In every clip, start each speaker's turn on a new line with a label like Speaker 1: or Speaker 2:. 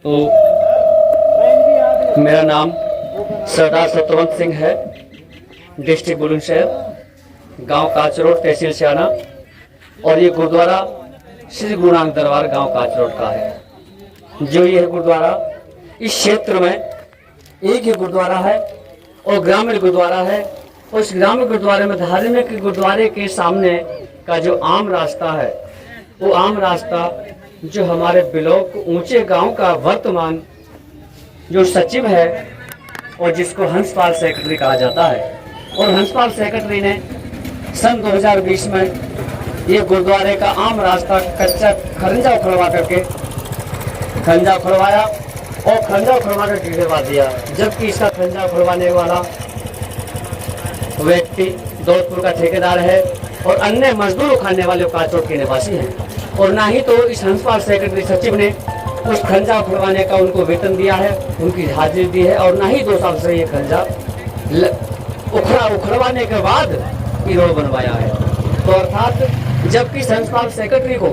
Speaker 1: तो मेरा नाम सरदार सतवंत सिंह है, डिस्ट्रिक्ट बुलंदशहर, गांव काचरोड, तहसील सियाना। और ये गुरुद्वारा श्री गुरु नानक दरबार गांव काचरोड का है। जो ये गुरुद्वारा इस क्षेत्र में एक ही गुरुद्वारा है और ग्रामीण गुरुद्वारा है। उस ग्रामीण गुरुद्वारे में धार्मिक गुरुद्वारे के सामने का जो आम रास्ता है, वो आम रास्ता जो हमारे ब्लॉक ऊंचे गांव का वर्तमान जो सचिव है और जिसको हंसपाल सेक्रेटरी कहा जाता है, और हंसपाल सेक्रेटरी ने सन 2020 में ये गुरुद्वारे का आम रास्ता कच्चा खरंजा उखड़वा करके खरंजा उखड़वाया और खरंजा उखड़वा कर गिरवा दिया। जबकि इसका खरंजा उखड़वाने वाला व्यक्ति दौलतपुर का ठेकेदार है और अन्य मजदूर खाने वाले काचरोड के निवासी हैं। और ना ही तो इस हंसपाल सेक्रेटरी सचिव ने उस खरंजा उखड़वाने का उनको वेतन दिया है, उनकी हाजिरी दी है, और ना ही 2 साल से ये खरंजा उखड़वाने के बाद ये रोड बनवाया है। तो अर्थात जबकि हंसपाल सेक्रेटरी को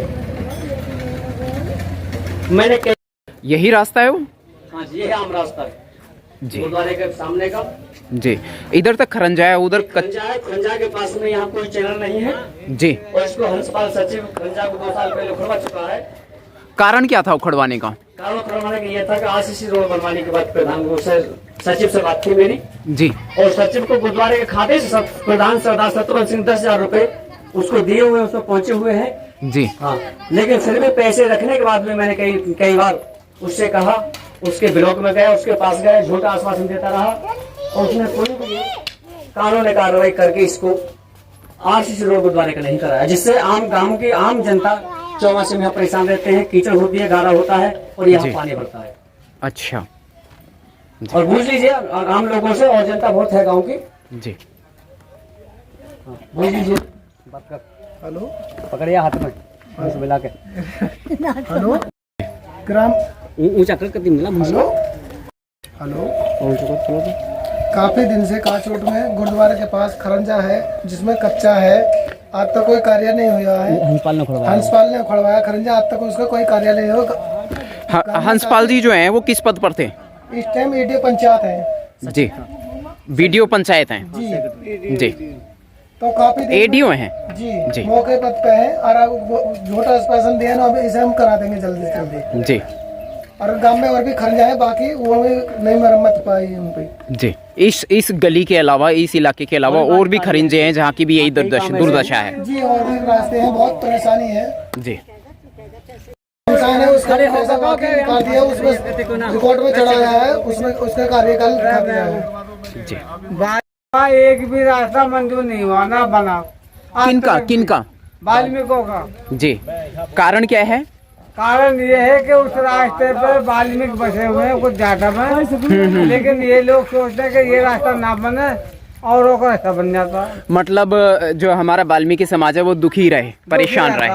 Speaker 1: मैंने
Speaker 2: यही रास्ता है वो?
Speaker 1: हाँ जी, ये आम रास्ता है
Speaker 2: जी,
Speaker 1: गुरुद्वारे के सामने का
Speaker 2: जी। इधर तक खरंजा है, उधर
Speaker 1: खरंजा है। खरंजा के पास में यहाँ कोई चैनल नहीं है
Speaker 2: जी।
Speaker 1: और इसको हंसपाल सचिव खरंजा को 2 साल पहले उखड़वा चुका है।
Speaker 2: कारण क्या था उखड़वाने का?
Speaker 1: कारण उखड़वाने का यह था कि आरसीसी रोड बनवाने के बाद प्रधान सचिव से बात थी मेरी
Speaker 2: जी,
Speaker 1: और सचिव को गुरुद्वारे के खाते से प्रधान सरदार सतवंत सिंह 10,000 रुपए उसको दिए हुए, उसमें पहुंचे हुए हैं
Speaker 2: जी।
Speaker 1: हाँ, लेकिन फिर भी पैसे रखने के बाद में मैंने कई बार उससे कहा, उसके ब्लॉक में गया, उसके पास गया, झूठा आश्वासन देता रहा और उसने कोई भी कानूनी कार्रवाई करके इसको आरसीसी रोड गुरुद्वारे का नहीं कराया, जिससे आम गांव की आम जनता 24 में यहाँ परेशान रहते हैं। कीचड़ होती है, गारा होता है और यहाँ पानी भरता है।
Speaker 2: अच्छा।
Speaker 1: और पूछ लीजिए आम लोगों से, और जनता बहुत है गांव की
Speaker 2: जी।
Speaker 1: पूछ लीजिए। बात कर। हेलो, पकड़िए हाथ में मिला के।
Speaker 3: हेलो, ग्राम
Speaker 1: ऊंचा कर कति मिला।
Speaker 3: हेलो हेलो, काफी दिन से काचरोड में गुरुद्वारे के पास खरंजा है जिसमें कच्चा है, आज तक कोई कार्य नहीं हुआ है।
Speaker 1: हंसपाल ने
Speaker 3: उखड़वाया खरंजा, आज तक उसका कोई कार्य नहीं हुआ।
Speaker 2: हंसपाल जी जो हैं वो किस पद पर थे?
Speaker 3: इस टाइम वीडियो पंचायत है
Speaker 2: जी, वीडियो पंचायत हैं
Speaker 3: जी
Speaker 2: जी।
Speaker 3: तो काफी
Speaker 2: एडीओ हैं
Speaker 3: जी, मौके पद पे है और झूठा आश्वासन दिया ना, अभी इसे हम करा देंगे जल्दी से जल्दी
Speaker 2: जी।
Speaker 3: और गांव में और भी खरंजा है, बाकी वो भी नहीं मरम्मत पाई उन पे
Speaker 2: जी। इस गली के अलावा, इस इलाके के अलावा और भी खरिंजे हैं जहाँ की भी यही दुर्दशा है
Speaker 3: जी। और भी रास्ते हैं, बहुत परेशानी है
Speaker 2: जी।
Speaker 3: इंसान है उसका पैसा बाकी निकाल दिया, उसमें रिकॉर्ड में चढ़ाया है, उसमें उसका कार्यकाल दिखा दिया है
Speaker 2: जी।
Speaker 4: एक भी रास्ता मंजूर नहीं हुआ ना बना।
Speaker 2: किनका?
Speaker 4: वाल्मीकियों का।
Speaker 2: जी। कारण क्या है?
Speaker 4: कारण ये है कि उस रास्ते पर वाल्मीकि बसे हुए हैं कुछ ज्यादा में, लेकिन ये लोग सोचते हैं कि ये रास्ता ना बने और का रास्ता बन जाता।
Speaker 2: मतलब जो हमारा वाल्मीकि समाज है वो दुखी रहे, परेशान रहे।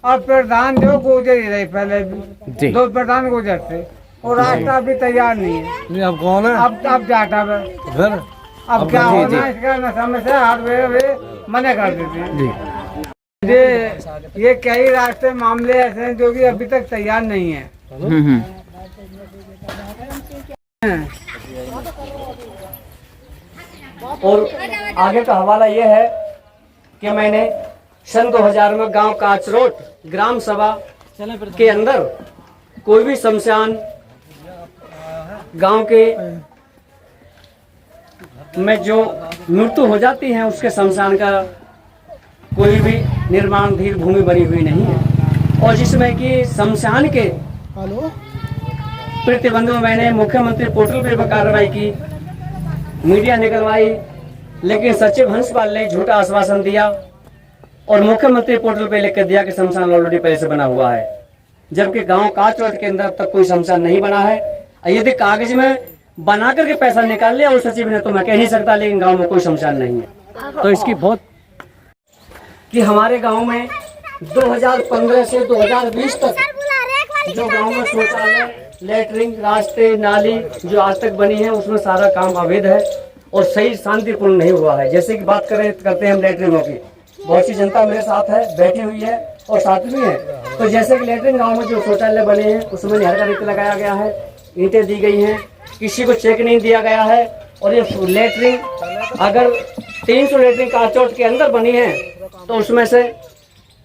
Speaker 4: और प्रधान जो गुजर ही रहे पहले भी 2 प्रधान गुजर थे और रास्ता अभी तैयार नहीं है।
Speaker 3: अब कौन है?
Speaker 4: अब जाता है
Speaker 3: फिर
Speaker 4: अब क्या होना इसका न समस्या हर वे मना कर देते हैं। ये कई रास्ते मामले ऐसे हैं जो कि अभी तक तैयार नहीं है।
Speaker 1: और आगे का हवाला ये है कि मैंने सन 2000 में गांव काचरोड ग्राम सभा के अंदर कोई भी शमशान गांव के में जो मृत्यु हो जाती है उसके शमशान का कोई भी निर्माण धीर भूमि बनी हुई नहीं है। और जिसमें कि शमशान के प्रतिबंध में मैंने मुख्यमंत्री पोर्टल पर कार्रवाई की, मीडिया निकलवाई, लेकिन सचिव हंसपाल ने झूठा आश्वासन दिया और मुख्यमंत्री पोर्टल पे लिख कर दिया कि शमशान ऑलरेडी पहले से बना हुआ है, जबकि गांव काचरोड के अंदर तक कोई शमशान नहीं बना है। यदि कागज में बना करके पैसा निकाल लिया उस सचिव ने तो मैं कह नहीं सकता, लेकिन गांव में कोई शमशान नहीं है। तो इसकी बहुत कि हमारे गांव में 2015 से 2020 तक जो गांव में शौचालय, लेटरिन, रास्ते, नाली जो आज तक बनी है उसमें सारा काम अवैध है और सही शांतिपूर्ण नहीं हुआ है। जैसे कि बात करते हैं हम लेटरिनों की, बहुत सी जनता मेरे साथ है, बैठी हुई है, और 7वीं है। तो जैसे कि लेटरिन गांव में जो शौचालय बने हैं उसमें नहर का रेत लगाया गया है, ईंटें दी गई हैं, किसी को चेक नहीं दिया गया है। और ये लेटरिन अगर 300 लेटरिन काचोट के अंदर बनी है तो उसमें से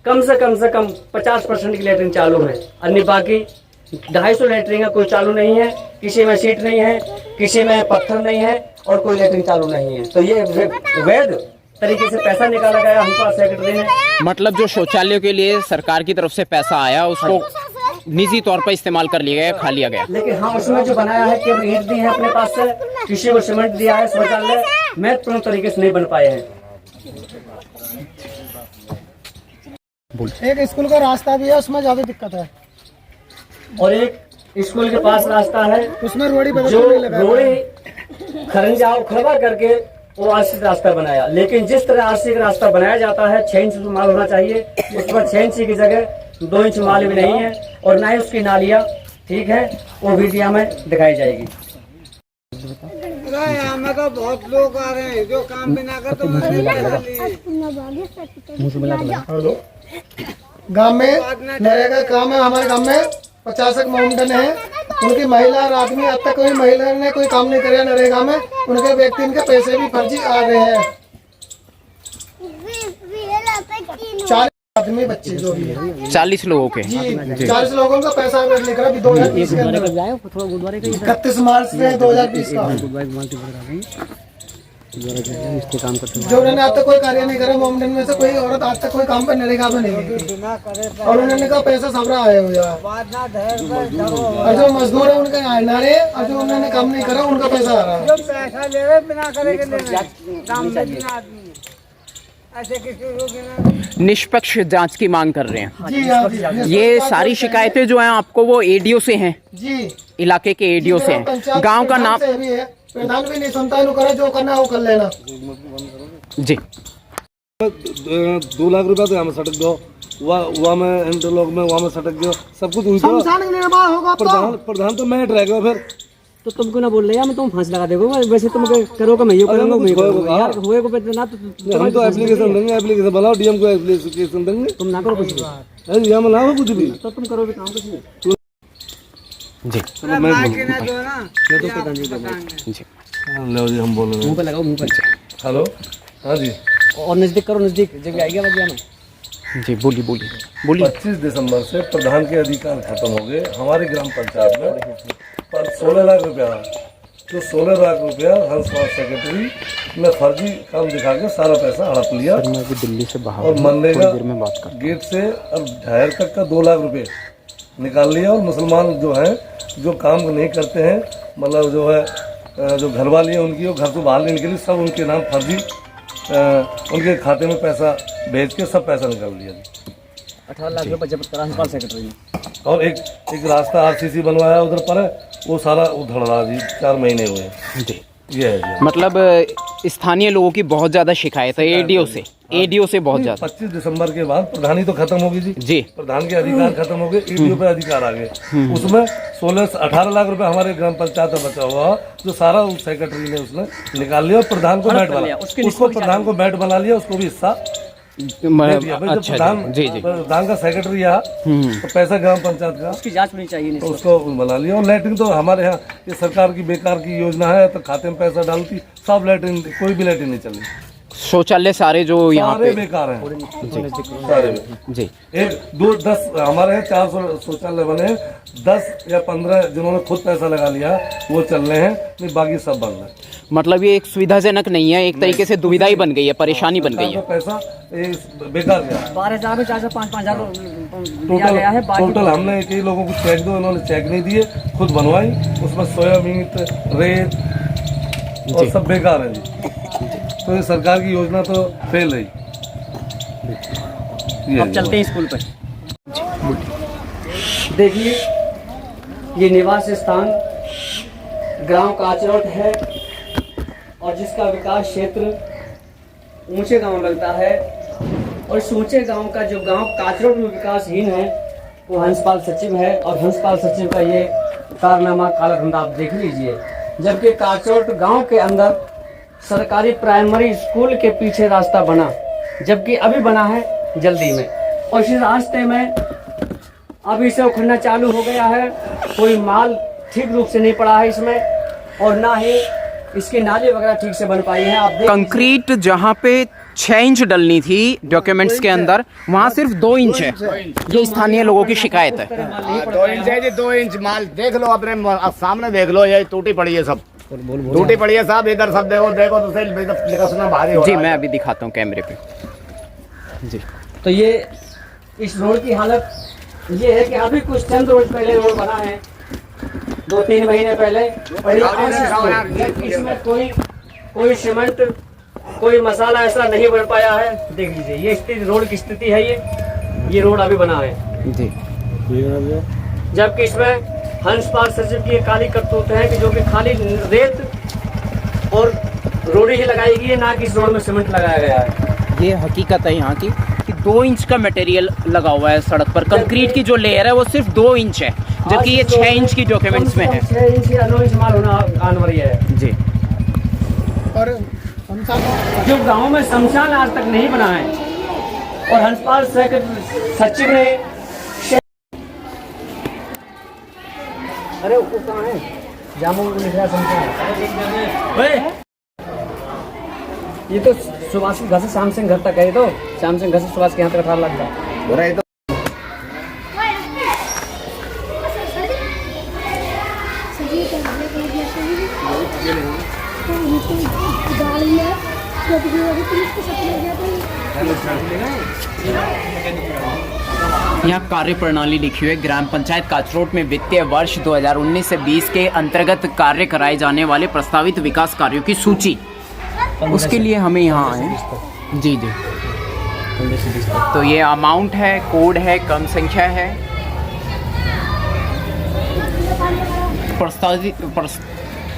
Speaker 1: कम 50% की लेटरिन चालू है, अन्य बाकी 250 लेटरिन का कोई चालू नहीं है, किसी में सीट नहीं है, किसी में पत्थर नहीं है और कोई लेटरिन चालू नहीं है। तो ये वैध तरीके से पैसा निकाला गया हंसपाल सेक्रेटरी ने।
Speaker 2: मतलब जो शौचालय के लिए सरकार की तरफ से पैसा आया उसको निजी तौर पर इस्तेमाल कर लिया गया, खा लिया गया।
Speaker 1: लेकिन हाँ उसमें जो बनाया है केवल ईंट दी है अपने पास से, किसी को सीमेंट दिया है, शौचालय महत्वपूर्ण तरीके से नहीं बन पाए हैं।
Speaker 3: एक स्कूल का रास्ता भी है, उसमें ज्यादा दिक्कत है।
Speaker 1: और एक स्कूल के पास रास्ता है
Speaker 3: उसमें रोड़ी
Speaker 1: जो रोड़ी खरबा करके वो आरसी रास्ता बनाया। लेकिन जिस तरह आरसी का रास्ता बनाया जाता है 6 इंच माल होना चाहिए, उस पर 6 इंच की जगह 2 इंच माल भी नहीं है और ना ही उसकी नालियाँ ठीक है, वो वीडियो में दिखाई जाएगी।
Speaker 4: यहाँ में तो बहुत लोग आ रहे हैं जो काम भी ना कर तो
Speaker 3: गांव में नरेगा काम है। हमारे गांव में 50 मोमडन है, उनकी महिला और आदमी अब तक कोई महिला ने कोई काम नहीं कराया नरेगा में। उनके व्यक्ति इनके पैसे भी फर्जी आ रहे हैं। 40 आदमी बच्चे जो भी है
Speaker 2: 40 लोगों के
Speaker 3: जी 40 लोगों का पैसा लिख रहा है 2020 के अंदर 31 मार्च से 2020 का जो उन्होंने अब तक कोई कार्य नहीं करा। मोमडन में से कोई औरत आज तक कोई काम पर नरेगा में नहीं गई और उन्होंने कहा पैसा सब रहा है और जो मजदूर है उनके यहाँ ना रहे और जो उन्होंने काम नहीं करा उनका पैसा आ रहा है।
Speaker 4: जो पैसा ले रहे बिना करे काम में बिना आदमी ऐसे किसी
Speaker 2: निष्पक्ष जांच की मांग कर रहे हैं।
Speaker 3: जी हाँ जी।
Speaker 2: ये सारी शिकायतें जो हैं आपको वो एडीओ से हैं,
Speaker 3: जी
Speaker 2: इलाके के एडीओ से हैं। गांव का नाम
Speaker 3: भी है, प्रधान भी नहीं सुनता है, करे जो करना है वो कर लेना।
Speaker 2: जी
Speaker 5: 2 लाख रुपया तो यहाँ में सटक दो, वहाँ में इंटरलॉक में वहाँ में सटक गयो, सब कुछ हुई।
Speaker 3: शमशान का निर्माण होगा
Speaker 5: प्रधान तो मैं रह गया फिर
Speaker 1: तो तुम क्यों ना बोल रहे हैं, मैं तुम फांसी लगा देगा। वैसे तुम करोगे मैं ये करूंगा, मैं यार हुए को ना तो
Speaker 5: हम तो एप्लीकेशन देंगे, एप्लीकेशन बनाओ, डीएम को एप्लीकेशन देंगे।
Speaker 1: तुम ना करो कुछ भी,
Speaker 5: यहाँ में ना हो कुछ भी
Speaker 1: तो तुम करोगे काम कुछ नहीं।
Speaker 2: जी
Speaker 5: चलो मैं
Speaker 2: जी
Speaker 5: लो जी, हम बोल रहे हैं।
Speaker 1: मुंह पे लगाओ, मुंह पे।
Speaker 5: हेलो, हाँ जी।
Speaker 1: और नजदीक करो, नजदीक जब आएगा बजिया में।
Speaker 2: जी बोलिए
Speaker 5: 25 दिसंबर से प्रधान के अधिकार खत्म हो गए हमारे ग्राम पंचायत में। पर 16 लाख रुपया, तो 16 लाख रुपया हंसपाल सेक्रेटरी ने फर्जी काम दिखा के सारा पैसा हड़प लिया।
Speaker 2: मैं भी दिल्ली से बाहर
Speaker 5: और मनरेगा
Speaker 2: में बात कर
Speaker 5: गेट से अब ढायर तक का 2 लाख रुपए निकाल लिया। और मुसलमान जो हैं जो काम नहीं करते हैं, मतलब जो है जो घर वाली है उनकी, घर से बाहर नहीं निकली, सब उनके नाम फर्जी उनके खाते में पैसा भेज के सब पैसा निकाल लिया।
Speaker 1: 18 लाख रुपए जब्त करा हंसपाल सेक्रेटरी ने।
Speaker 5: और एक रास्ता आरसीसी बनवाया उधर पर है, वो सारा उधड़ रहा जी, 4 महीने हुए
Speaker 2: जी।
Speaker 5: ये है जी।
Speaker 2: मतलब स्थानीय लोगों की बहुत ज्यादा शिकायत है एडीओ से बहुत ज्यादा।
Speaker 5: 25 दिसंबर के बाद प्रधानी तो खत्म होगी जी, प्रधान के अधिकार खत्म हो गए, एडीओ पे अधिकार आ गए। उसमें 16 से 18 लाख रुपए हमारे ग्राम पंचायत में बचा हुआ, जो सारा उस सेक्रेटरी ने उसने निकाल लिया और प्रधान को बैठ बना, उसको प्रधान को बैठ बना लिया, उसको भी हिस्सा
Speaker 2: अच्छा जी जी।
Speaker 5: प्रधान का सेक्रेटरी यहाँ तो पैसा ग्राम पंचायत का
Speaker 1: उसकी जांच होनी चाहिए।
Speaker 5: तो उसको बना लिया। और लैट्रिन तो हमारे यहाँ ये सरकार की बेकार की योजना है, तो खाते में पैसा डालती, सब लैट्रिन, कोई भी लैट्रिन नहीं चली।
Speaker 2: शौचालय सारे जो यहाँ
Speaker 5: सारे
Speaker 2: पे
Speaker 5: बेकार हैं सारे
Speaker 2: जी।
Speaker 5: 10 हमारे यहाँ 400 शौचालय बने, 10 या 15 जिन्होंने खुद पैसा लगा लिया वो चल रहे हैं, नहीं बाकी सब बंद है।
Speaker 2: मतलब ये एक सुविधाजनक नहीं है, एक तरीके से दुविधा ही बन गई है, परेशानी बन गई है।
Speaker 5: पैसा बेकार गया।
Speaker 1: 12,000 में 400-5,000 दिया गया है।
Speaker 5: टोटल हमने कई लोगों को चेक दो, इन्होंने चेक नहीं दिए, खुद बनवाई, उसमें सोया मीट, रेत और सब बेकार है जी। तो ये सरकार की योजना तो फेल रही।
Speaker 1: अब चलते हैं स्कूल पर। देखिए ये निवास स्थान ग्राम काचरोट है और जिसका विकास क्षेत्र ऊंचे गांव लगता है। और इस ऊंचे गांव का जो गांव काचरोट में विकासहीन है वो हंसपाल सचिव है। और हंसपाल सचिव का ये कारनामा काला धंधा आप देख लीजिए। जबकि काचरोट गांव के अंदर सरकारी प्राइमरी स्कूल के पीछे रास्ता बना, जबकि अभी बना है जल्दी में। और इस रास्ते में अभी से उखड़ना चालू हो गया है। कोई माल ठीक रूप से नहीं पड़ा है इसमें, और ना ही इसके नाले वगैरह ठीक से बन पाई हैं। आप देख
Speaker 2: कंक्रीट जहाँ पे 6 इंच डलनी थी डॉक्यूमेंट्स के अंदर, वहाँ सिर्फ 2 इंच है। ये स्थानीय लोगों की शिकायत है।
Speaker 6: 2 इंच है जी, 2 इंच माल देख लो, अपने सामने देख लो, ये टूटी पड़ी है, सब टूटी पड़ी है साहब। इधर सब देखो देखो तो सही, लिखा सुना भारी हो
Speaker 2: जी
Speaker 6: रहा है।
Speaker 2: मैं अभी दिखाता हूँ कैमरे पे। जी
Speaker 1: तो ये इस रोड की हालत ये है कि अभी कुछ चंद रोज पहले रोड बना है, 2-3 महीने पहले। इसमें कोई सीमेंट, कोई मसाला ऐसा नहीं बन पाया है। देख लीजिए ये स्थिति, रोड की स्थिति है। ये रोड अभी बना है
Speaker 2: जी।
Speaker 1: जबकि इसमें हंसपाल सचिव की काली करतूत है कि जो कि खाली रेत और रोड़ी ही लगाई गई है, ना कि इस रोड में सीमेंट लगाया गया है।
Speaker 2: ये हकीकत है यहाँ की कि 2 इंच का मटेरियल लगा हुआ है सड़क पर। कंक्रीट की जो लेयर है वो सिर्फ 2 इंच है, जबकि ये 6 इंच की डॉक्यूमेंट्स में है।
Speaker 1: 6 इंच या 9 इंच माल होना अनिवार्य है
Speaker 2: जी।
Speaker 3: और
Speaker 1: जो गांव में शमशान आज तक नहीं बना है, और हंसपाल सचिव ने अरे वो कहाँ है, जामुन को लिख रहा शमशान। ये तो सुभाष के घर से श्याम सिंह घर तक है। तो श्याम सिंह घर से सुभाष के यहाँ तक 18 लाख का।
Speaker 2: यहाँ कार्य प्रणाली लिखी हुई है। ग्राम पंचायत काचरोट में वित्तीय वर्ष 2019 से 20 के अंतर्गत कार्य कराए जाने वाले प्रस्तावित विकास कार्यों की सूची, उसके लिए हमें यहाँ आए। जी जी। तो ये अमाउंट है, कोड है, क्रम संख्या है,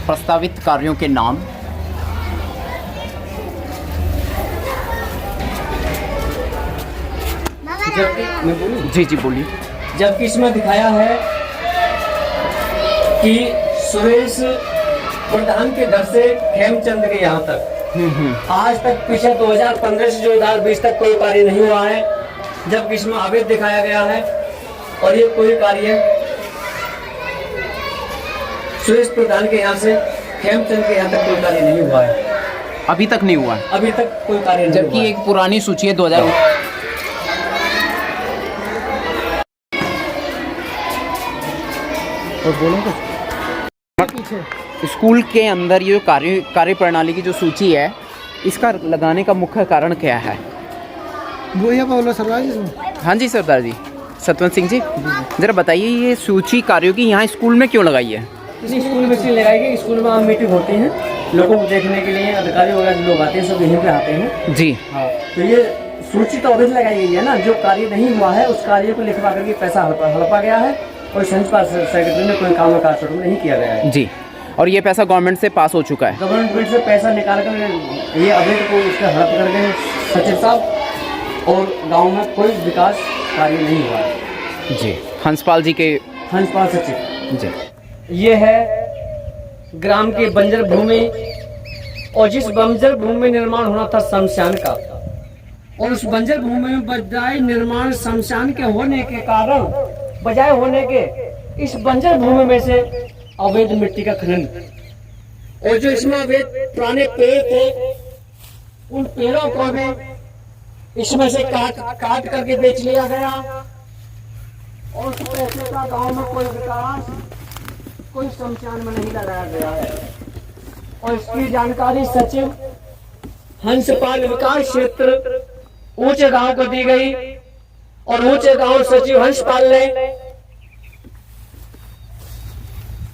Speaker 2: प्रस्तावित कार्यों के नाम। जी जी बोलिए।
Speaker 1: जबकि इसमें दिखाया है कि सुरेश प्रधान के घर से खेमचंद के यहाँ तक आज तक पिछले 2015 से 2020 तक कोई कार्य नहीं हुआ है। जबकि इसमें अवैध दिखाया गया है, और ये कोई कार्य सुरेश प्रधान के यहाँ से खेमचंद के यहाँ तक कोई कार्य नहीं हुआ है।
Speaker 2: अभी तक नहीं हुआ है।
Speaker 1: अभी तक कोई कार्य नहीं
Speaker 2: जबकि
Speaker 1: हुआ है।
Speaker 2: एक पुरानी सूची है 2000। और बोलो स्कूल के अंदर ये कार्य प्रणाली की जो सूची है, इसका लगाने का मुख्य कारण क्या है?
Speaker 3: वो ये बोलो सरदार जी।
Speaker 2: हाँ जी सरदार जी, सतवंत सिंह जी, जरा बताइए ये सूची कार्यों की यहाँ स्कूल में क्यों लगाई है?
Speaker 1: किसी स्कूल में इसलिए लगाई गई, स्कूल में आम मीटिंग होती है, लोगों को देखने के लिए अधिकारी वगैरह लोग आते हैं, सब यहीं पे आते हैं
Speaker 2: जी।
Speaker 1: हाँ, तो ये सूची तो अवैध लगाई गई है ना। जो कार्य नहीं हुआ है उस कार्य को लिखवा करके पैसा हड़पा गया है, और हंसपाल सेक्रेटरी ने कोई काम का शुरू नहीं किया गया है
Speaker 2: जी। और ये पैसा गवर्नमेंट से पास हो चुका है।
Speaker 1: गवर्नमेंट से पैसा निकाल कर ये अवैध को उसका हड़प करके सचिव साहब, और गाँव में कोई विकास कार्य नहीं हुआ है
Speaker 2: जी। हंसपाल जी के
Speaker 1: हंसपाल सचिव
Speaker 2: जी।
Speaker 1: ये है ग्राम की बंजर भूमि, और जिस बंजर भूमि में निर्माण होना था शमशान का, और उस बंजर भूमि में बजाय निर्माण शमशान के होने के कारण, बजाय होने के इस बंजर भूमि में से अवैध मिट्टी का खनन, और जो इसमें अवैध पुराने पेड़ थे उन पेड़ों को भी इसमें से काट करके बेच लिया गया, और उस पैसे का गांव में कोई विकास, कोई शमशान में नहीं लगाया गया है। और इसकी जानकारी सचिव हंसपाल विकास क्षेत्र ऊंचे गांव को दी गई, और ऊंचे गांव सचिव हंसपाल ने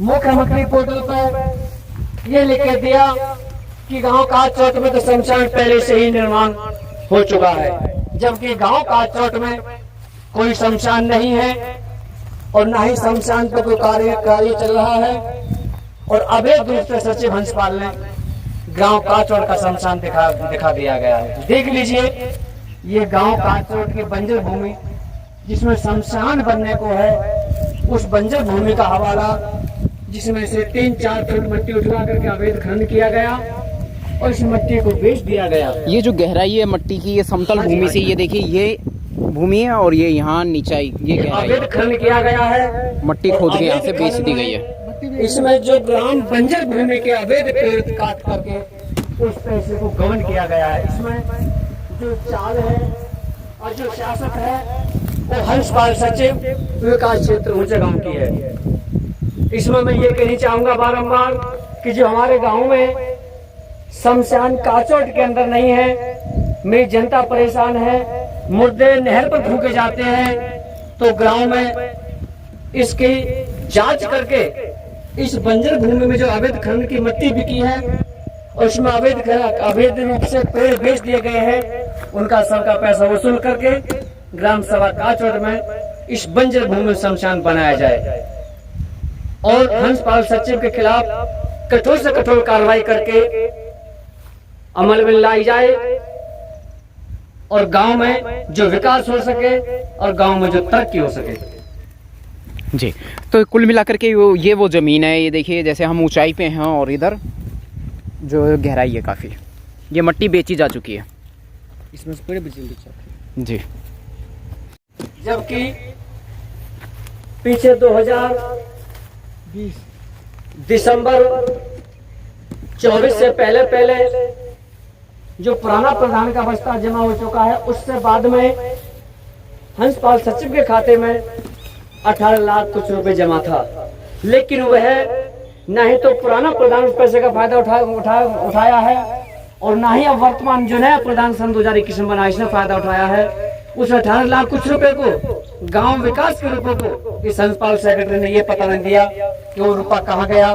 Speaker 1: मुख्यमंत्री पोर्टल पर यह लिख के दिया कि गांव काचरोट में तो शमशान पहले से ही निर्माण हो चुका है, जबकि गांव काचरोट में कोई शमशान नहीं है, और ना ही शमशान पर कोई कार्य चल रहा है। और अवैध रूप से सचिव हंसपाल ने गांव काचरोट का शमशान दिखा दिया गया है। देख लीजिए ये गांव काचरोट की बंजर भूमि जिसमें शमशान बनने को है, उस बंजर भूमि का हवाला जिसमें से 3-4 टन मिट्टी उठवा करके अवैध खनन किया गया, और इस मिट्टी को बेच दिया गया।
Speaker 2: ये जो गहराई है मट्टी की, ये समतल भूमि से, ये देखिए ये भूमि है और ये यहाँ नीचाई ये गहराई
Speaker 1: अवैध
Speaker 2: है।
Speaker 1: खनन किया गया है।
Speaker 2: मट्टी खोद के यहाँ से बेच दी गई है।
Speaker 1: इसमें जो ग्राम बंजर भूमि के अवैध पेड़ काट करके उस पैसे को गबन किया गया है। इसमें जो चाल है और जो सियासत है वो हंसपाल सचिव विकास क्षेत्र ऊंचे गांव की है। इसमें मैं ये कहना चाहूंगा बारंबार कि जो हमारे गांव में शमशान काचोट के अंदर नहीं है, मेरी जनता परेशान है, मुर्दे नहर पर फूके जाते हैं, तो गांव में इसकी जांच करके इस बंजर भूमि में जो अवैध खनन की मिट्टी बिकी है और उसमें अवैध रूप से पेड़ बेच दिए गए हैं, उनका सर का पैसा वसूल करके ग्राम सभा काचोट में इस बंजर भूमि में शमशान बनाया जाए और हंसपाल सचिव के खिलाफ कठोर से कठोर कार्रवाई करके अमल में लाई जाए और गांव में जो विकास हो सके और गांव में जो तरक्की हो सके।
Speaker 2: जी, तो कुल मिलाकर के वो ज़मीन है, ये देखिए जैसे हम ऊंचाई पे हैं और इधर जो गहराई है काफ़ी, ये मिट्टी बेची जा चुकी है
Speaker 1: इसमें से पेड़ बेचे
Speaker 2: जी।
Speaker 1: जबकि पीछे 2020 दिसंबर 24 से पहले जो पुराना प्रधान का बस्ता जमा हो चुका है, उससे बाद में हंसपाल सचिव के खाते में 18 लाख कुछ रुपए जमा था, लेकिन वह न ही तो पुराना प्रधान उस पैसे का फायदा उठाया है और न ही अब वर्तमान जो नया प्रधान सन 2021 में बना इसने फायदा उठाया है। उस 18 लाख कुछ रुपए को गांव विकास के रुपए को इस हंसपाल सेक्रेटरी ने ये पता नहीं दिया कि वो रुपया कहाँ गया,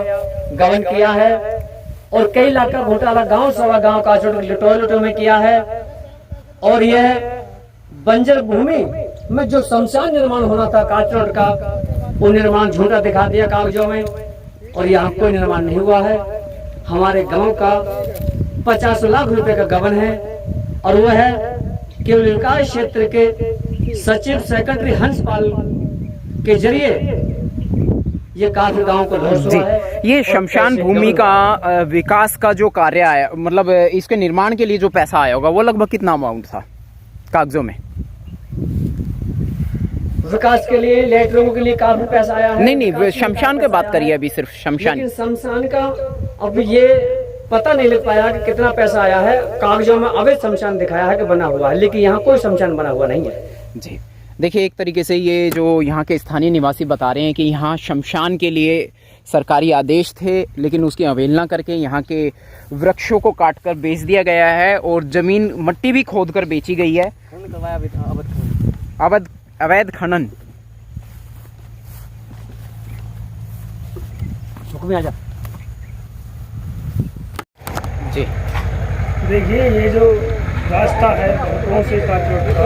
Speaker 1: गबन किया है और कई लाख का घोटाला गांव सवा गांव काचोट टॉयलेटों में किया है। और यह बंजर भूमि में जो शमशान निर्माण होना था काचोट का, वो निर्माण झूठा दिखा दिया कागजों में और यहाँ कोई निर्माण नहीं हुआ है। हमारे गांव का 50 लाख रुपए का गबन है और वह है केवल विकास क्षेत्र के सचिव सेक्रेटरी हंसपाल के जरिए ये काफी गांव को लॉस हुआ है।
Speaker 2: ये शमशान भूमि का विकास का जो कार्य आया, मतलब इसके निर्माण के लिए जो पैसा आया होगा वो लगभग कितना अमाउंट था कागजों में?
Speaker 1: विकास के लिए लेटरों के लिए काफी पैसा आया है।
Speaker 2: नहीं, शमशान की बात करिए अभी, सिर्फ शमशान।
Speaker 1: लेकिन शमशान का अब ये पता नहीं लग पाया कि कितना पैसा आया है। कागजों में अवैध शमशान दिखाया है कि बना हुआ है, लेकिन यहाँ कोई शमशान बना हुआ नहीं है।
Speaker 2: जी देखिए, एक तरीके से ये जो यहाँ के स्थानीय निवासी बता रहे हैं कि यहाँ शमशान के लिए सरकारी आदेश थे, लेकिन उसकी अवहेलना करके यहाँ के वृक्षों को काटकर बेच दिया गया है और जमीन मट्टी भी खोद कर बेची गई है। अवैध खनन।
Speaker 1: आजा।
Speaker 2: जी
Speaker 3: देखिए ये जो रास्ता है भटकों से काचोट का,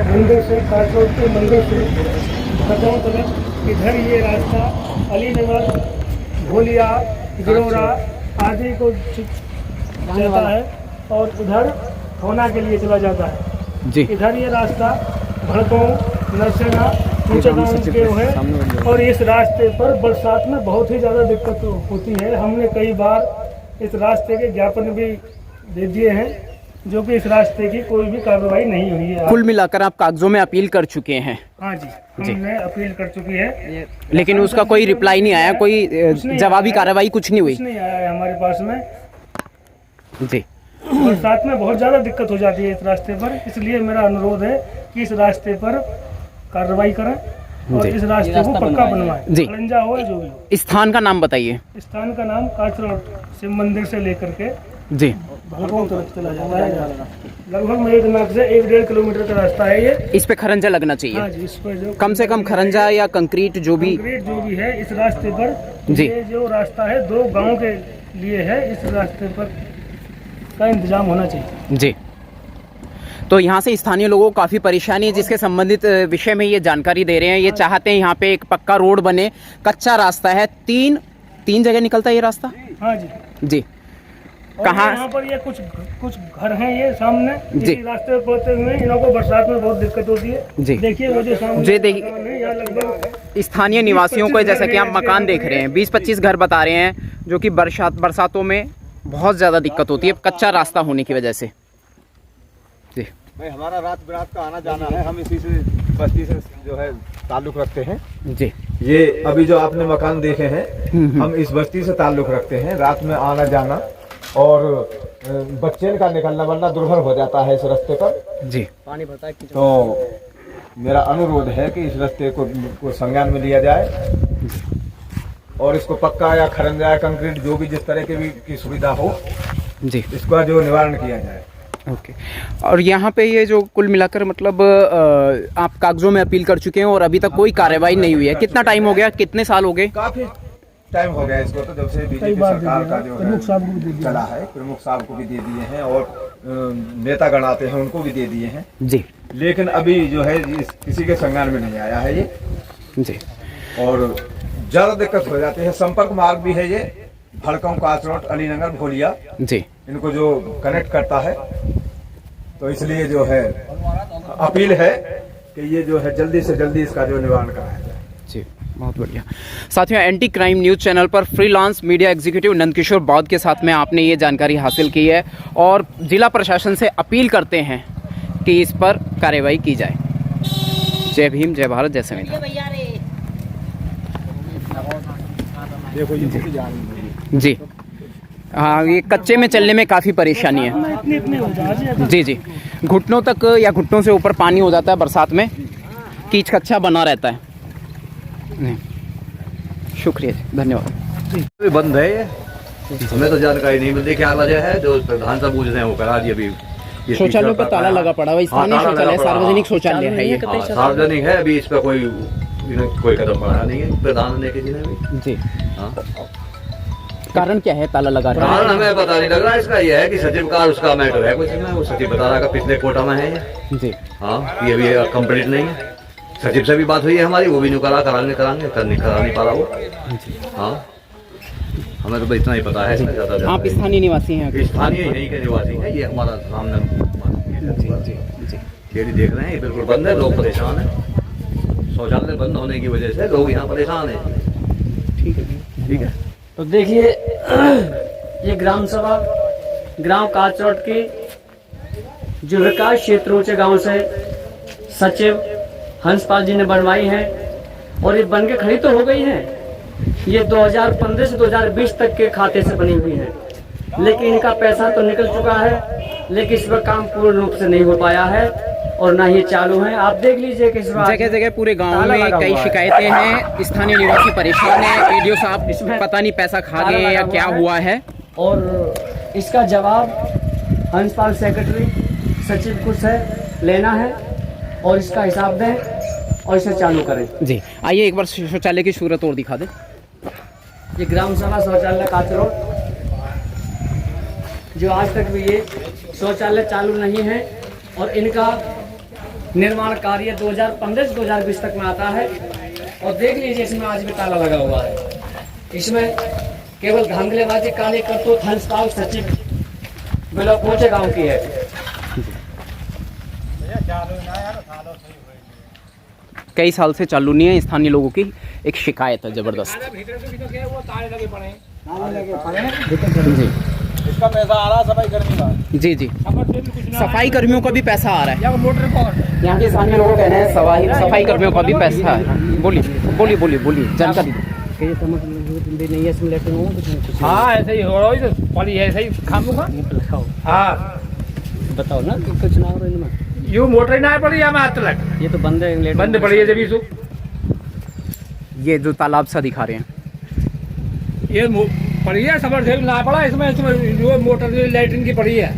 Speaker 3: मंदिर से काचोट के मंदिर से भटकों तक, इधर ये रास्ता अलीनगर, भोलिया, गिरोरा आदि को जाता है और उधर थोना के लिए चला जाता है।
Speaker 2: जी
Speaker 3: इधर ये रास्ता भड़कों, नरसेना, ऊंचे गाँव के है और इस रास्ते पर बरसात में बहुत ही ज़्यादा दिक्कत होती है। हमने कई बार इस रास्ते के ज्ञापन भी दे दिए हैं, जो कि इस रास्ते की कोई भी कार्रवाई नहीं हुई है।
Speaker 2: कुल मिलाकर आप कागजों में अपील कर चुके हैं?
Speaker 3: हाँ जी, हमने अपील कर चुकी है,
Speaker 2: लेकिन उसका कोई रिप्लाई नहीं आया, कोई जवाबी कार्रवाई कुछ नहीं हुई?
Speaker 3: कुछ नहीं आया है हमारे पास में।
Speaker 2: जी
Speaker 3: बरसात में बहुत ज़्यादा दिक्कत हो जाती है इस रास्ते पर, इसलिए मेरा अनुरोध है कि इस रास्ते पर कार्रवाई करें और इस रास्ते को पक्का बनवाएं।
Speaker 2: जी।
Speaker 3: खड़ंजा हो जो भी हो।
Speaker 2: स्थान का नाम बताइए।
Speaker 3: स्थान का नाम काचरोड शिव मंदिर से लेकर के
Speaker 2: जी
Speaker 3: भड़कों तक चला जाता है। लगभग मेरे दिमाग से 1-1.5 किलोमीटर का रास्ता है ये।
Speaker 2: इस पे खरंजा लगना
Speaker 3: हाँ
Speaker 2: चाहिए,
Speaker 3: जी, इस पर जो
Speaker 2: कम से कम खरंजा या कंक्रीट जो भी।
Speaker 3: कंक्रीट जो भी है इस रास्ते पर,
Speaker 2: जी।
Speaker 3: ये जो रास्ता है 2 गांव के लिए है, इस रास्ते पर का इंतजाम होना चाहिए।
Speaker 2: जी, तो यहाँ से स्थानीय लोगों को काफ़ी परेशानी है, जिसके संबंधित विषय में ये जानकारी दे रहे हैं। ये चाहते हैं यहाँ पे एक पक्का रोड बने, कच्चा रास्ता है, तीन जगह निकलता है ये रास्ता।
Speaker 3: हाँ जी
Speaker 2: जी
Speaker 3: और
Speaker 2: कहाँ?
Speaker 3: यहाँ पर ये कुछ घर हैं ये सामने,
Speaker 2: जी।
Speaker 3: इसी रास्ते पर पहुंचते हुए इनको बरसात में बहुत दिक्कत होती है।
Speaker 2: जी।
Speaker 3: देखिए वो जो सामने
Speaker 2: जी, देखिए।
Speaker 3: मकान है, यहाँ लगभग
Speaker 2: स्थानीय निवासियों को
Speaker 3: 20-25
Speaker 2: जैसा कि आप
Speaker 3: घर
Speaker 2: मकान
Speaker 3: हैं,
Speaker 2: देख रहे हैं, 20-25 घर बता रहे हैं, जो कि बरसातों में बहुत ज़्यादा दिक्कत होती है कच्चा रास्ता होने की वजह से। जी
Speaker 7: भाई हमारा रात बिरात का आना जाना है, हम इसी से बस्ती से जो है ताल्लुक रखते हैं
Speaker 2: जी।
Speaker 7: ये अभी जो आपने मकान देखे हैं, हम इस बस्ती से ताल्लुक रखते हैं। रात में आना जाना और बच्चे का निकलना वरना दुर्भर हो जाता है इस रास्ते पर
Speaker 2: जी।
Speaker 7: तो मेरा अनुरोध है कि इस रास्ते को संज्ञान में लिया जाए और इसको पक्का या खरंजा या कंक्रीट जो भी जिस तरह की सुविधा हो
Speaker 2: जी,
Speaker 7: इसका जो निवारण किया जाए।
Speaker 2: ओके। और यहाँ पे ये जो कुल मिलाकर मतलब आप कागजों में अपील कर चुके हैं और अभी तक कोई कार्रवाई नहीं हुई है। कितना टाइम हो गया, कितने साल हो गए?
Speaker 7: काफी टाइम हो गया इसको, तो जब से बीजेपी सरकार का जो है चला है, प्रमुख साहब को भी दे दिए हैं और नेता गण आते हैं उनको भी दे दिए हैं
Speaker 2: जी।
Speaker 7: लेकिन अभी जो है किसी के संज्ञान में नहीं आया है ये
Speaker 2: जी।
Speaker 7: और ज्यादा दिक्कत हो जाती है। संपर्क मार्ग भी है ये, भड़गांव काचरोट अलीनगर भोलिया
Speaker 2: जी,
Speaker 7: इनको जो कनेक्ट करता है। तो इसलिए जो है अपील है कि ये जो है जल्दी से जल्दी इसका जो निवारण कराया जाए।
Speaker 2: जी, बहुत बढ़िया। साथियों, एंटी क्राइम न्यूज़ चैनल पर फ्रीलांस मीडिया एग्जीक्यूटिव नंदकिशोर बौद्ध के साथ में आपने ये जानकारी हासिल की है और जिला प्रशासन से अपील करते हैं कि इस पर कार्रवाई की जाए। जय भीम, जय भारत, जय संविधान। जी हाँ, ये कच्चे में चलने में काफ़ी परेशानी है। जी जी, घुटनों तक या घुटनों से ऊपर पानी हो जाता है बरसात में, कीच कच्चा बना रहता है। शुक्रिया जी, धन्यवाद।
Speaker 8: बंद है ये, हमें तो जानकारी नहीं मिलती क्या वजह है। जो प्रधान साहब पूछ रहे हैं वो करा दिए। अभी
Speaker 2: शौचालयों पर ताला लगा पड़ा हुआ, स्थानीय शौचालय, सार्वजनिक शौचालय है ये।
Speaker 8: सार्वजनिक है, अभी इस पर कोई कदम बढ़ाया नहीं है प्रधान ने किसी ने भी।
Speaker 2: जी
Speaker 8: हाँ,
Speaker 2: कारण क्या है ताला लगा रहा
Speaker 8: कारण हमें पता नहीं लग रहा। इसका ये है कि सचिव का उसका मैटर है कुछ में, वो सचिव बता रहा है पिछले कोटा में है ये।
Speaker 2: है? जी
Speaker 8: हाँ, ये भी कंप्लीट नहीं है। सचिव से भी बात हुई है हमारी, वो भी नहीं करा करा नहीं पा रहा वो। हाँ, हमें तो इतना ही पता है। ज्यादा
Speaker 2: आप स्थानीय निवासी हैं?
Speaker 8: स्थानीय यहीं के निवासी हैं। ये हमारा सामने डेली देख रहे हैं, ये बिल्कुल बंद है, लोग परेशान हैं। शौचालय बंद होने की वजह से लोग यहाँ परेशान हैं। ठीक है।
Speaker 1: तो देखिए, ये ग्राम सभा ग्राम काचरोट की जो विकास क्षेत्र ऊंचे गांव से सचिव हंसपाल जी ने बनवाई है और ये बन के खड़ी तो हो गई है। ये 2015 से 2020 तक के खाते से बनी हुई है, लेकिन इनका पैसा तो निकल चुका है, लेकिन इस पर काम पूर्ण रूप से नहीं हो पाया है और ना ही चालू है। आप देख लीजिए कि
Speaker 2: जगह जगह पूरे गांव में कई शिकायतें हैं, स्थानीय निवासी परेशान हैं। वीडियो साहब इसमें पता नहीं पैसा खा गए या क्या हुआ है,
Speaker 1: और इसका जवाब हंसपाल सेक्रेटरी सचिव कुछ है लेना है और इसका हिसाब दें और इसे चालू करें।
Speaker 2: जी आइए एक बार शौचालय की सूरत और दिखा दें।
Speaker 1: ये ग्राम सभा शौचालय काचरोट, जो आज तक भी ये शौचालय चालू नहीं है और इनका निर्माण कार्य 2015 से 2020 तक में आता है। और देख लीजिए, इसमें आज भी ताला लगा हुआ है। इसमें केवल धांधलेबाजी काले करतूत हंसपाल सचिव ब्लॉक ऊंचे गांव की है।
Speaker 2: कई साल से चालू नहीं है, स्थानीय लोगों की एक शिकायत है जबरदस्त। जी
Speaker 7: इसका पैसा आ रहा है सफाई कर्मी का।
Speaker 2: जी जी, सफाई कर्मियों का भी पैसा आ रहा है।
Speaker 7: मोटर कौन
Speaker 2: यहाँ के स्थानीय लोग कह रहे हैं सफाई कर्मियों का भी पैसा है। बोलिए जानकारी
Speaker 4: हाँ ऐसे ही हो रहा है, पड़ी ऐसे ही खामूंगा। हाँ
Speaker 1: बताओ ना कुछ ना हो रहा है।
Speaker 4: यूँ मोटर ना पड़ी या मैं तलक
Speaker 1: ये तो बंद है,
Speaker 4: बंद पड़ी है। जब इस
Speaker 2: ये जो तालाब सा दिखा रहे हैं,
Speaker 4: ये पड़ी है, समर से ना पड़ा इसमें जो मोटर जो लैट्रिन की पड़ी है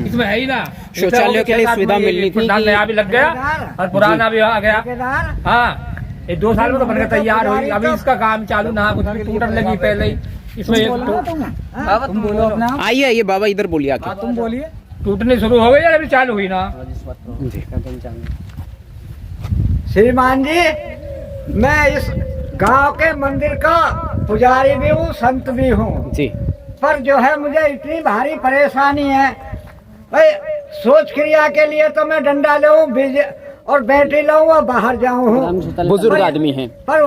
Speaker 4: इसमें है ही ना।
Speaker 2: शौचालय के लिए सुविधा मिलनी थी।
Speaker 4: नया भी लग गया और पुराना भी आ गया। हाँ, ये 2 साल में तो बनकर तैयार हुई, अभी इसका काम चालू ना, कुछ भी टूटने लगी पहले ही इसमें। तुम बोलो अपना।
Speaker 2: आइए बाबा इधर बोलिए आके।
Speaker 4: तुम बोलिए। टूटने शुरू हो गई या अभी चालू हुई ना?
Speaker 9: श्रीमान जी, मैं इस गांव के मंदिर का पुजारी भी हूँ, संत भी हूँ
Speaker 2: जी,
Speaker 9: पर जो है मुझे इतनी भारी परेशानी है भाई। सोच क्रिया के लिए तो मैं डंडा ले और बैटरी लाऊं और बाहर जाऊं।
Speaker 2: बुजुर्ग आदमी हैं,
Speaker 9: पर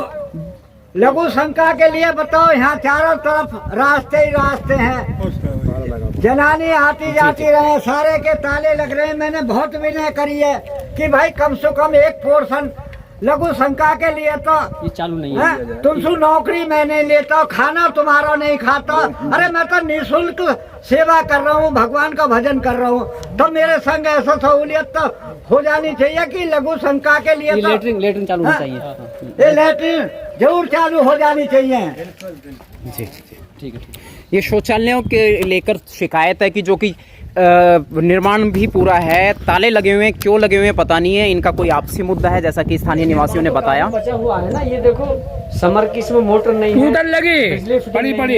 Speaker 9: लघु शंका के लिए बताओ, यहाँ चारों तरफ रास्ते ही रास्ते हैं। जनानी आती जाती रहे, सारे के ताले लग रहे हैं। मैंने बहुत विनय करी है कि भाई कम से कम एक पोर्शन लघु शंका के लिए तो
Speaker 1: ये चालू नहीं
Speaker 9: है। तुमसे नौकरी मैं नहीं लेता, खाना तुम्हारा नहीं खाता। अरे मैं तो निःशुल्क सेवा कर रहा हूँ, भगवान का भजन कर रहा हूँ। तो मेरे संग ऐसा सहूलियत तो हो जानी चाहिए कि लघु शंका के लिए तो
Speaker 1: लेटरिन चालू होना चाहिए।
Speaker 9: ये लेटरिन जरूर चालू हो जानी चाहिए।
Speaker 2: जी ठीक है। ये शौचालयों के लेकर शिकायत है कि जो कि निर्माण भी पूरा है, ताले लगे हुए हैं, क्यों लगे हुए हैं पता नहीं है। इनका कोई आपसी मुद्दा है जैसा कि स्थानीय निवासियों ने बताया।
Speaker 1: बचा हुआ है ना, ये देखो समर की इसमें मोटर नहीं है,
Speaker 4: टूटन लगी पड़ी पड़ी।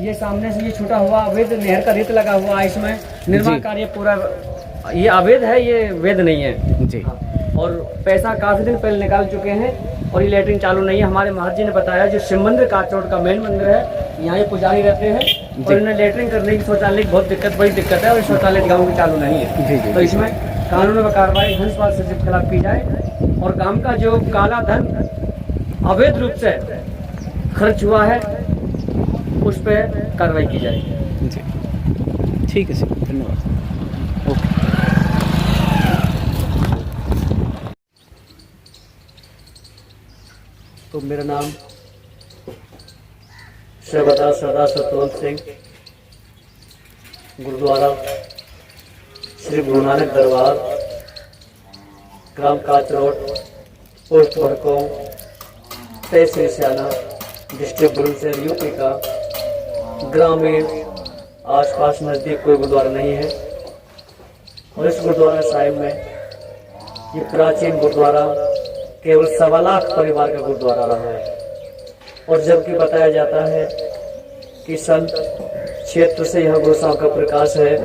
Speaker 1: ये सामने से ये छूटा हुआ अवैध नहर का रेत लगा हुआ है, इसमें निर्माण कार्य पूरा ये अवैध है, ये वैध नहीं है
Speaker 2: जी।
Speaker 1: और पैसा काफी दिन पहले निकाल चुके हैं और ये लेटरिन चालू नहीं है। हमारे महाराज जी ने बताया जो शिव मंदिर काचरोड का मेन मंदिर है, यहाँ ये पुजारी रहते हैं और इन्हें लेटरिन करने की शौचालय की बहुत बड़ी दिक्कत है और शौचालय गाँव में चालू नहीं है। तो इसमें कानून में कार्रवाई हंसपाल सचिव के खिलाफ की जाए और गाँव का जो काला धन अवैध रूप से खर्च हुआ है उस पर कार्रवाई की जाए।
Speaker 2: जी ठीक है सर, धन्यवाद। ओके।
Speaker 1: तो मेरा नाम सेवादार सरदार सतवंत सिंह, गुरुद्वारा श्री गुरु नानक दरबार, ग्राम काचरोड, पोस्ट भड़कों, तहसील स्याना, डिस्ट्रिक्ट बुलंदशहर, यूपी का। ग्रामीण आसपास नज़दीक कोई गुरुद्वारा नहीं है और इस गुरुद्वारा साहिब में ये प्राचीन गुरुद्वारा केवल 1.25 लाख परिवार का गुरुद्वारा रहा है। और जबकि बताया जाता है कि सन 76 से यह गुरु साहब का प्रकाश है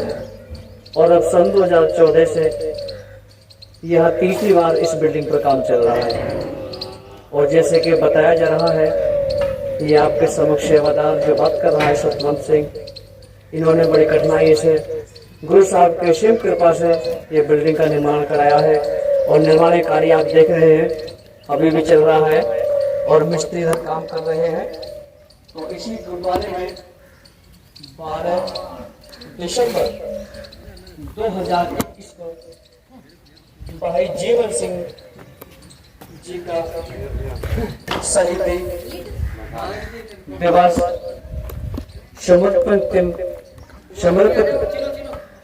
Speaker 1: और अब सन 2014 से यह तीसरी बार इस बिल्डिंग पर काम चल रहा है। और जैसे कि बताया जा रहा है, ये आपके समक्ष सेवादार जो बात कर रहा है सतवंत सिंह, इन्होंने बड़ी कठिनाई से गुरु साहब के शिव कृपा से ये बिल्डिंग का निर्माण कराया है और निर्माण कार्य आप देख रहे हैं अभी भी चल रहा है और मिस्त्री इधर काम कर रहे हैं। तो इसी गुरुद्वारे में 12 दिसंबर 2021 को भाई जीवन सिंह जी का शहीदी दिवस समर्पित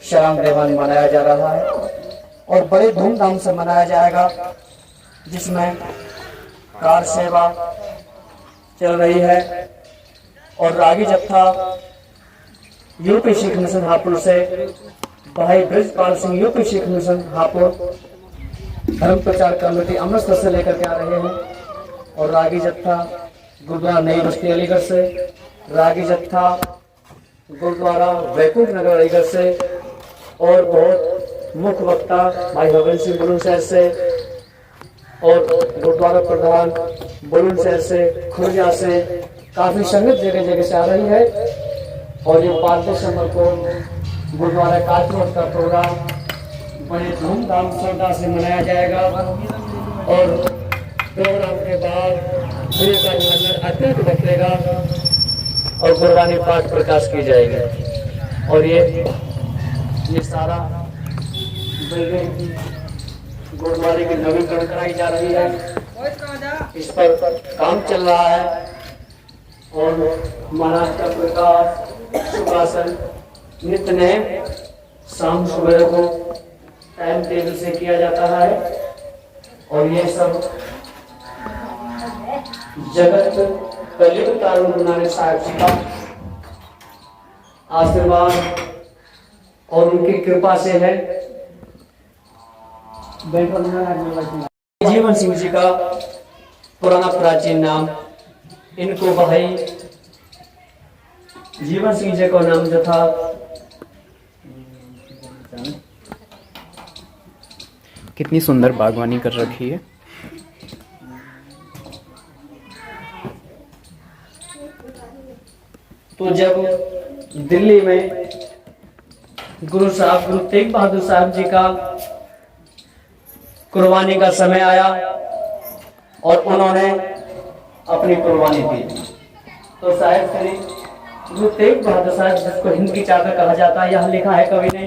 Speaker 1: श्याम देवन मनाया जा रहा है और बड़े धूमधाम से मनाया जाएगा, जिसमें कार सेवा चल रही है और रागी जत्था यूपी सिख मिशन हापुड़ से भाई ब्रजपाल सिंह यूपी सिख मिशन हापुड़ धर्म प्रचार कमेटी अमृतसर से लेकर के आ रहे हैं और रागी जत्था गुरुद्वारा नई बस्ती अलीगढ़ से, रागी जत्था गुरुद्वारा वैकुंठ नगर अलीगढ़ से और बहुत मुख्य वक्ता भाई हवन सिंह बुलंदशहर से और गुरुद्वारा प्रधान बुलंदशहर से, खुर्जा से, काफी संगत जगह जगह से आ रही है। और ये 5 दिसंबर को गुरुद्वारा काचरोड का प्रोग्राम बड़े धूमधाम श्रद्धा से मनाया जाएगा और प्रोग्राम के बाद गुरु का लंगर अत्यंत बखेगा और गुरबानी पाठ प्रकाश की जाएगी। और ये सारा बिल्डिंग गुरुद्वारे की नवीकरण कराई जा रही है, इस पर काम चल रहा है और महाराज का प्रकाश सुखासन नित्य नए शाम सुबह को टाइम टेबल से किया जाता है। और ये सब जगत कलयुग तारण गुरु नानक साहब जी का आशीर्वाद और उनकी कृपा से है। जीवन सिंह जी का पुराना प्राचीन नाम, इनको भाई जीवन सिंह जी का नाम जो था
Speaker 2: कितनी सुंदर बागवानी कर रखी है।
Speaker 1: तो जब दिल्ली में गुरु तेग बहादुर साहब जी का कुर्बानी का समय आया और उन्होंने अपनी कुर्बानी दी, तो साहिब श्री गुरु तेग बहादुर साहब, जिसको हिंद की चादर कहा जाता है, यह लिखा है कवि ने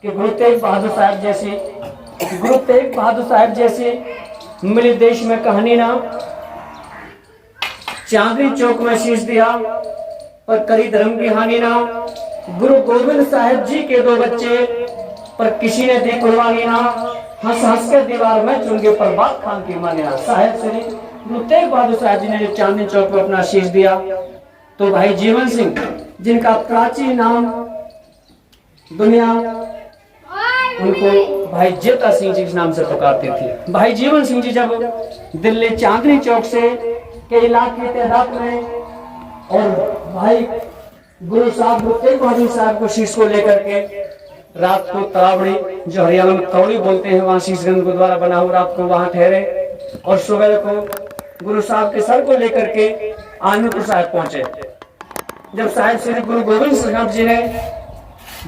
Speaker 1: कि गुरु तेग बहादुर साहब जैसी मिली देश में कहानी ना, चांदनी चौक में शीश दिया पर करी धर्म की हानि ना, गुरु गोविंद साहब जी के 2 बच्चे पर किसी ने दी कुर्बानी ना, हंस हंस के दीवार में चुनगे पर बात खान की माने ना। साहेब श्री गुरु तेग बहादुर साहब जी ने जब चांदनी चौक पर अपना शीश दिया तो भाई जीवन सिंह, जिनका प्राचीन नाम दुनिया उनको भाई जेता सिंह जी के नाम से पुकारती थी, भाई जीवन सिंह जी जब दिल्ली चांदनी चौक से के इलाके तैनात में और भाई गुरु साहब गुरु तेग बहादुर साहब को शीश को लेकर के रात को तरावड़ी, जो हरियाणा में तौड़ी बोलते हैं, वहाँ शीशगंज गुरुद्वारा बना हुआ, रात को वहाँ ठहरे और सुबह को गुरु साहब के सर को लेकर के आनंदपुर साहब पहुंचे। जब साहिब श्री गुरु गोविंद सिंह जी ने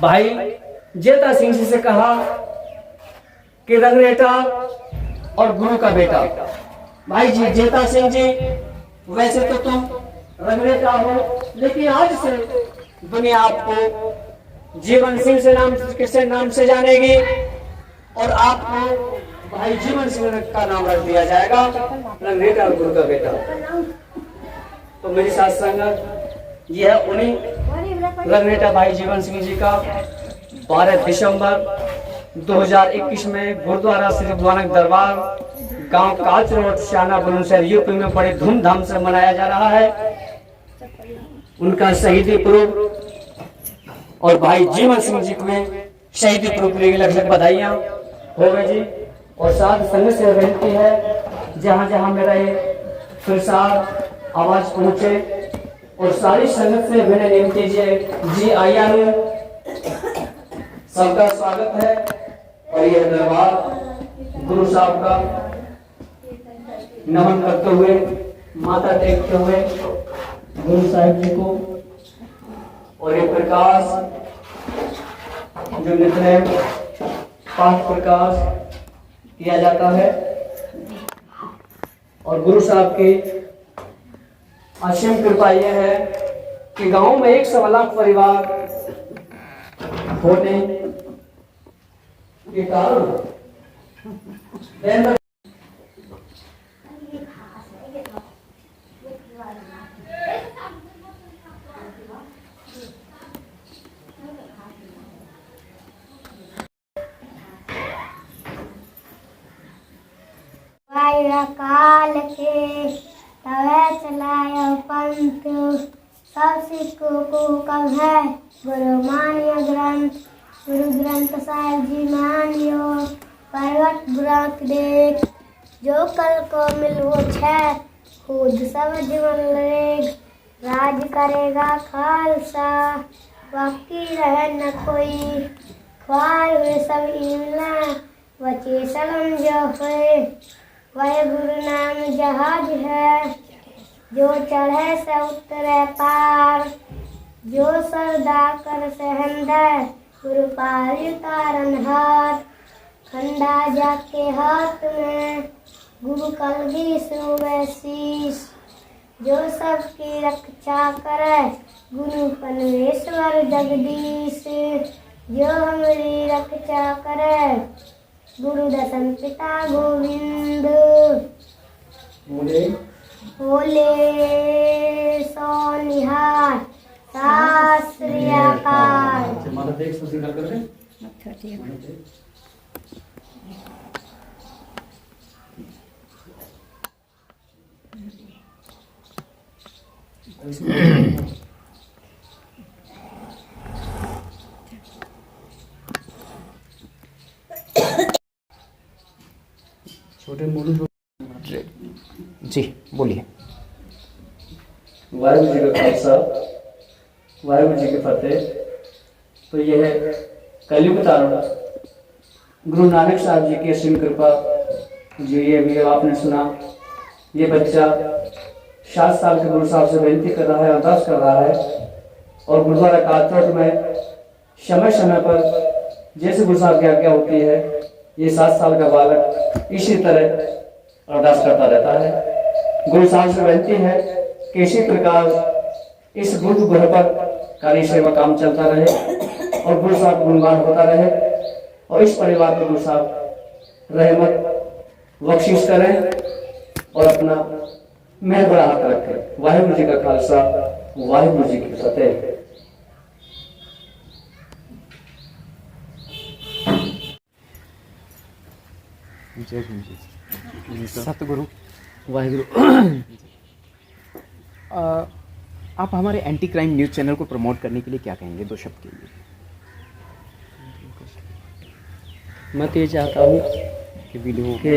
Speaker 1: भाई जेता सिंह जी से कहा कि रंगरेटा और गुरु का बेटा, भाई जी जेता सिंह जी, वैसे तो तुम रंगरेटा हो, लेकिन आज से दुनिया आपको जीवन सिंह से नाम से जानेगी और आपको भाई जीवन सिंह का नाम रख दिया जाएगा, रंगरेटा और गुरु का बेटा। तो मेरी साथ संगत यह उन्हीं रंगरेटा भाई जीवन सिंह जी का 12 दिसंबर 2021 में गुरुद्वारा श्री गुरु नानक दरबार, गांव काच रोड, शाना बुलंदशहर, यूपी में बड़े धूमधाम से मनाया जा रहा है। उनका शहीदी पूर्व और भाई जीवन सिंह जी को शहीदी पूर्व के लिए बधाइयां हो गई जी। और साथ संग से विनती है, जहां जहां मेरा ये प्रसार आवाज पहुंचे और सारी संगत से विनती कीजिए जी, आइया सबका स्वागत है। और यह दरबार गुरु साहब का नमन करते हुए, माथा टेकते हुए गुरु साहिब जी को, और ये प्रकाश जो नित्य पाठ प्रकाश किया जाता है, और गुरु साहब की असीम कृपा यह है कि गांव में 1 लाख परिवार होने के कारण
Speaker 10: काल के तवे चलायो पंथ, सब सिखों को कम है गुरु मानियो ग्रंथ, गुरु ग्रंथ साहिब जी मानियो, पर्वत बुराक देख, जो कल को मिल वो छह, खुद सब जीवन लेग, राज करेगा खालसा, बाकी रहे न कोई, ख्वार हुए सब इमला, बचे सलम जो हुए, वह गुरु नाम जहाज है, जो चढ़े से उतरे पार, जो सरदा कर सहंदर, गुरु पार उतारन हाथ, खंडा जाके हाथ में, गुरु कलगी सुबह शीश, जो सबकी रक्षा करे, गुरु परमेश्वर जगदीश, जो हमारी रक्षा करे, गुरु दशन पिता गोविंद। बोले सोनिहार, सत श्री अकाल।
Speaker 1: छोटे मोलू
Speaker 2: जी बोलिए।
Speaker 1: वाहिगुरु जी का खालसा, वाहिगुरु जी की फतेह। तो यह कलयुग तारण गुरु नानक साहब जी की असीम कृपा, जो ये भी आपने सुना, ये बच्चा 7 साल के गुरु साहब से विनती कर रहा है, अरदास कर रहा है, और गुरुद्वारा काचरोड में समय समय पर जैसे गुरु साहब की आज्ञा होती है, ये 7 साल का बालक इसी तरह अरदास करता रहता है। गुरु साहब से विनती है कि इसी प्रकार इस गुरुद्वारा पर कार्य सेवा काम चलता रहे और गुरु साहब गुणगान होता रहे और इस परिवार पर गुरु साहब रहमत बख्शिश करें और अपना मेहर बड़ा हाथ रखें। वाहिगुरु जी का खालसा, वाहिगुरु जी की फतेह।
Speaker 2: सतगुरु
Speaker 1: वाहिगुरु।
Speaker 2: आप हमारे एंटी क्राइम न्यूज़ चैनल को प्रमोट करने के लिए क्या कहेंगे, 2 शब्द के लिए?
Speaker 1: मैं तो ये चाहता हूँ
Speaker 2: कि वीडियो
Speaker 1: कि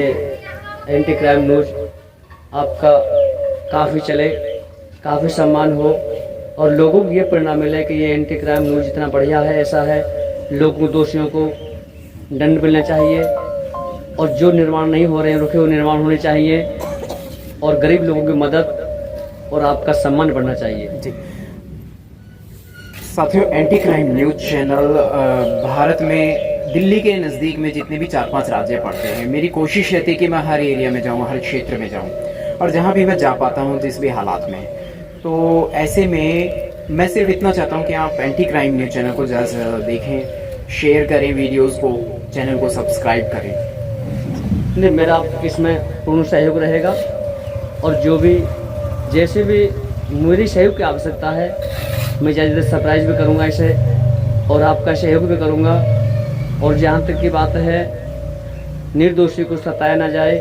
Speaker 1: एंटी क्राइम न्यूज़ आपका काफ़ी चले, काफ़ी सम्मान हो और लोगों को ये प्रेरणा मिले कि ये एंटी क्राइम न्यूज़ इतना बढ़िया है, ऐसा है। लोगों दोषियों को दंड मिलना चाहिए और जो निर्माण नहीं हो रहे हैं रुके हुए निर्माण होने चाहिए और गरीब लोगों की मदद और आपका सम्मान बढ़ना चाहिए।
Speaker 2: जी साथियों, anti crime news channel Bharat में दिल्ली के नज़दीक में जितने भी 4-5 राज्य पड़ते हैं, मेरी कोशिश रहती है कि मैं हर एरिया में जाऊँ, हर क्षेत्र में जाऊँ और जहाँ भी मैं जा पाता हूँ जिस भी हालात में। तो ऐसे में मैं सिर्फ इतना चाहता हूँ कि आप एंटी क्राइम न्यूज़ चैनल को ज़्यादा से ज़्यादा देखें, शेयर करें वीडियोस को, चैनल को सब्सक्राइब करें।
Speaker 1: नहीं, मेरा इसमें पूर्ण सहयोग रहेगा और जो भी जैसे भी मेरी सहयोग की आवश्यकता है मैं ज़्यादा सरप्राइज भी करूँगा इसे और आपका सहयोग भी करूँगा। और जहाँ तक की बात है, निर्दोषी को सताया ना जाए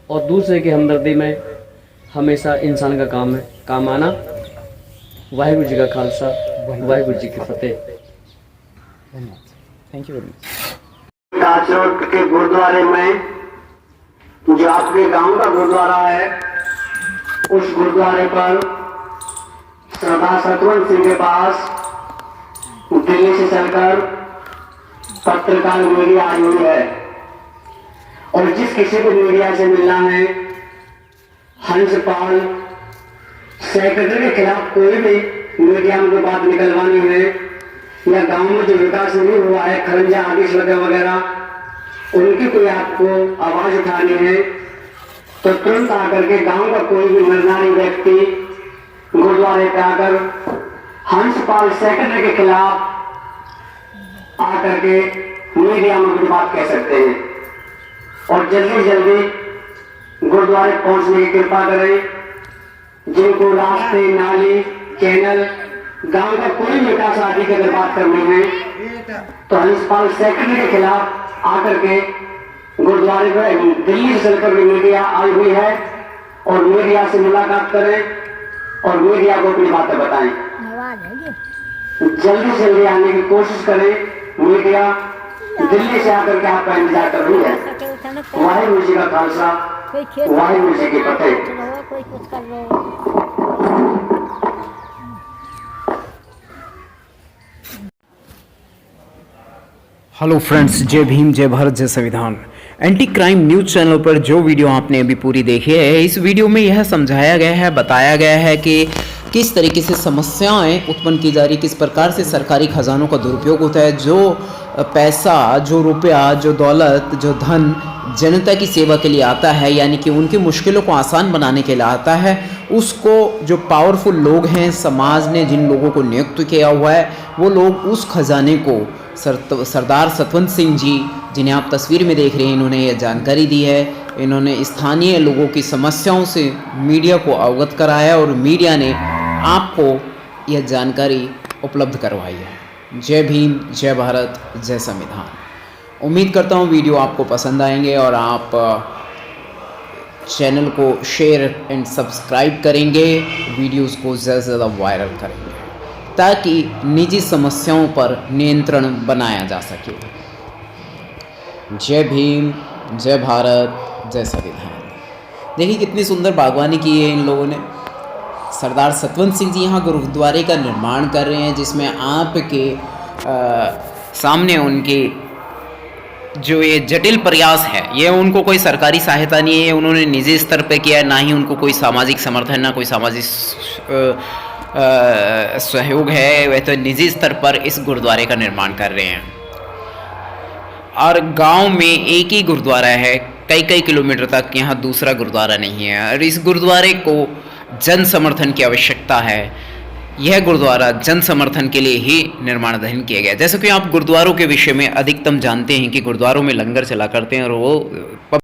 Speaker 1: और दूसरे की हमदर्दी में हमेशा इंसान का काम है, काम आना। वाहिगुरु जी का खालसा, वाहिगुरु जी की फतेह।
Speaker 2: Thank you very much.
Speaker 11: Kachrod के गुरुद्वारे में जो आपके गांव का गुरुद्वारा है, उस गुरुद्वारे पर सरदार सतवंत सिंह के पास दिल्ली से चलकर पत्रकार मीडिया आई हुई है और जिस किसी को मीडिया से मिलना है, हंसपाल सेक्रेटरी के खिलाफ कोई भी मीडिया में बात निकलवानी है या गांव में जो विकास नहीं हुआ है, खरंजा आदि सड़कें वगैरह, उनकी कोई आपको आवाज उठानी है तो तुरंत आकर के गांव का कोई भी निर्णायक व्यक्ति गुरुद्वारे पे आकर हंसपाल सेक्रेटरी के खिलाफ आकर के मीडिया में कुछ बात कह सकते हैं और जल्दी जल्दी गुरुद्वारे पहुंचने की कृपा करें। जिनको रास्ते, नाली, चैनल, गांव का कोई विकास आदि की अगर बात करनी है तो हंसपाल सेक्रेटरी के खिलाफ आकर के गुरुद्वारे पर दिल्ली से चलकर भी मीडिया आई हुई है और मीडिया से मुलाकात करें और मीडिया को अपनी बातें बताएं। जल्दी से जल्दी आने की कोशिश करें। मीडिया दिल्ली से आकर के आपका इंतजार कर रही है। वाहिगुरु जी का खालसा, वाहिगुरु जी की फतेह।
Speaker 2: हेलो फ्रेंड्स, जय भीम, जय भारत, जय संविधान। एंटी क्राइम न्यूज़ चैनल पर जो वीडियो आपने अभी पूरी देखी है, इस वीडियो में यह समझाया गया है, बताया गया है कि किस तरीके से समस्याएं उत्पन्न की जा रही, किस प्रकार से सरकारी खजानों का दुरुपयोग होता है। जो पैसा, जो रुपया, जो दौलत, जो धन जनता की सेवा के लिए आता है, यानी कि उनकी मुश्किलों को आसान बनाने के लिए आता है, उसको जो पावरफुल लोग हैं, समाज ने जिन लोगों को नियुक्त किया हुआ है, वो लोग उस खजाने को सरदार सतवंत सिंह जी, जिन्हें आप तस्वीर में देख रहे हैं, इन्होंने यह जानकारी दी है। इन्होंने स्थानीय लोगों की समस्याओं से मीडिया को अवगत कराया और मीडिया ने आपको यह जानकारी उपलब्ध करवाई है। जय भीम, जय भारत, जय संविधान। उम्मीद करता हूँ वीडियो आपको पसंद आएंगे और आप चैनल को शेयर एंड सब्सक्राइब करेंगे, वीडियोस को ज़्यादा से ज़्यादा वायरल करेंगे ताकि निजी समस्याओं पर नियंत्रण बनाया जा सके। जय भीम, जय भारत, जय संविधान। देखिए कितनी सुंदर बागवानी की है इन लोगों ने। सरदार सतवंत सिंह जी यहाँ गुरुद्वारे का निर्माण कर रहे हैं, जिसमें आपके सामने उनके जो ये जटिल प्रयास है, ये उनको कोई सरकारी सहायता नहीं है, उन्होंने निजी स्तर पे किया है, ना ही उनको कोई सामाजिक समर्थन, ना कोई सामाजिक सहयोग है। वह तो निजी स्तर पर इस गुरुद्वारे का निर्माण कर रहे हैं और गांव में एक ही गुरुद्वारा है, कई कई किलोमीटर तक यहाँ दूसरा गुरुद्वारा नहीं है और इस गुरुद्वारे को जन समर्थन की आवश्यकता है। यह गुरुद्वारा जन समर्थन के लिए ही निर्माणाधीन किया गया। जैसे कि आप गुरुद्वारों के विषय में अधिकतम जानते हैं कि गुरुद्वारों में लंगर चला करते हैं और वो